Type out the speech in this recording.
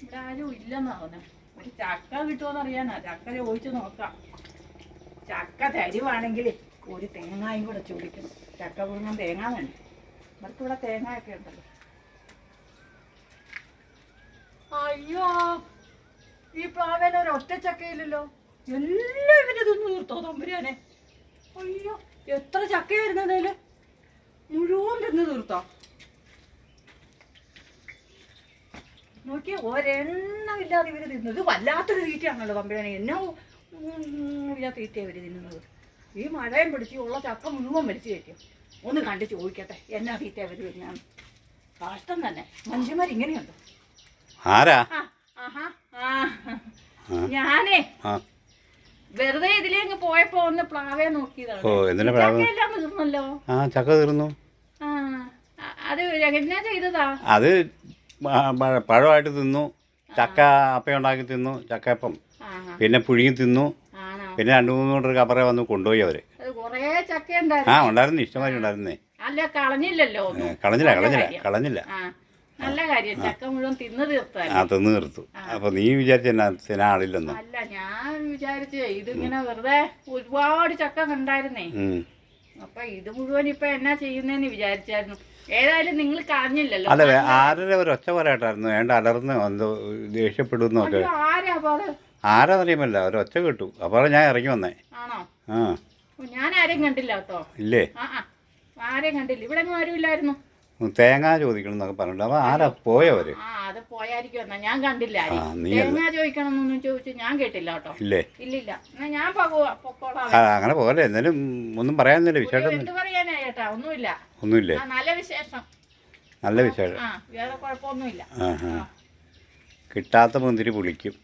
ഇവിടെ ആരും ഇല്ലെന്നാ തോന്നുന്നത്. ഒരു ചക്ക കിട്ടുമോന്ന് അറിയാനാ. ചക്ക ചോദിച്ചു നോക്കാം. ചക്ക തരുവാണെങ്കിൽ ഒരു തേങ്ങായും കൂടെ ചൊടിക്കണം. ചക്ക പുഴുങ്ങാൻ തേങ്ങ വേണ്ട. ഇവർക്ക് ഇവിടെ തേങ്ങയൊക്കെ ഉണ്ടല്ലോ. അയ്യോ, ഈ പ്ലാവേല ഒരു ഒറ്റ ചക്കയില്ലല്ലോ. എല്ലാം ഇവര് തിന്നു തീർത്തോ തമ്പുരാനെ? അയ്യോ, എത്ര ചക്കയായിരുന്നതേല്? മുഴുവൻ തിന്നു തീർത്തോ? നോക്കിയ ഒരെണ്ണമില്ലാതെ ഇവര് തിന്നു. ഇത് വല്ലാത്തൊരു തീറ്റയാണല്ലോ തമ്പുരാനെ. എന്നാ തീറ്റ ഇവര് തിന്നുന്നത്. ഈ മഴയും പിടിച്ച് ഉള്ള ചക്ക മുഴുവൻ വലിച്ചു കയറ്റും. ഒന്ന് കണ്ട് ചോദിക്കട്ടെ എന്നാ തീറ്റ അവര് തിന്നാണ്. കഷ്ടം തന്നെ. മനുഷ്യന്മാരിങ്ങനെയുണ്ടോ? ആരാ? ഞാനേ വെറുതെ ഇതിലേക്ക് പോയപ്പോ ഒന്ന് പ്ലാവേ നോക്കിയതാണ്. ചക്കയെല്ലാം തീർന്നല്ലോ. ചക്ക തീർന്നു. അത് എന്നാ ചെയ്തതാ? അത് പഴമായിട്ട് തിന്നു. ചക്ക അപ്പം ഉണ്ടാക്കി തിന്നു. ചക്കയപ്പം പിന്നെ പുഴുങ്ങി തിന്നു. പിന്നെ 2-3 കൊണ്ടൊരു കപ്പറ വന്ന് കൊണ്ടുപോയി അവര്. കൊറേ ചക്ക ഉണ്ടായിരുന്നു. ഉണ്ടായിരുന്നു, ഇഷ്ടമാതിരി ഉണ്ടായിരുന്നേ. അല്ല, കളഞ്ഞില്ലല്ലോ. കളഞ്ഞില്ല. നല്ല കാര്യം. ചക്ക മുഴുവൻ തിന്നു തിന്നു തീർത്തു. അപ്പൊ നീ വിചാരിച്ച ആളില്ലെന്നോ? അല്ല, ഞാൻ വിചാരിച്ചേ ഇതിങ്ങനെ വെറുതെ ഒരുപാട് ചക്ക കണ്ടായിരുന്നേ. അപ്പൊ ഇത് മുഴുവൻ ഇപ്പൊ എന്നാ ചെയ്യുന്നേന്ന് വിചാരിച്ചായിരുന്നു. ഏതായാലും നിങ്ങൾ കളഞ്ഞില്ലല്ലോ. അല്ല, ആരുടെ ഒരു ഒച്ച പറയട്ടായിരുന്നു. വേണ്ട, അലർന്ന് എന്തോ ദേഷ്യപ്പെടുന്നൊക്കെ. ആരാന്നറിയാമല്ല, ഒരു ഒച്ച കേട്ടു. അപ്പോൾ ഞാൻ ഇറങ്ങി വന്നേ. ആണോ? ഞാൻ ആരെയും കണ്ടില്ല കേട്ടോ. ഇല്ലേ? ആരെയും കണ്ടില്ല. ഇവിടെ ആരും ഇല്ലായിരുന്നു. തേങ്ങ ചോദിക്കണം എന്നൊക്കെ പറഞ്ഞിട്ട്. അപ്പൊ ആരാ പോയവര്? അത് പോയായിരിക്കും. ഞാൻ കണ്ടില്ല. തേങ്ങ ചോദിക്കണം എന്നൊന്നും ചോദിച്ചു ഞാൻ കേട്ടില്ല കേട്ടോ. ഇല്ലേ? ഇല്ലില്ല. ഞാൻ പൊക്കോളാം. അങ്ങനെ പോലെ എന്നാലും ഒന്നും പറയാനില്ല. വിശേഷം പറയാനാ ചേട്ടാ? ഒന്നുമില്ല. ഒന്നുമില്ലേ? നല്ല വിശേഷം. നല്ല വിശേഷം. വേറെ കുഴപ്പമൊന്നുമില്ല. കിട്ടാത്ത മുന്തിരി പുളിക്കും.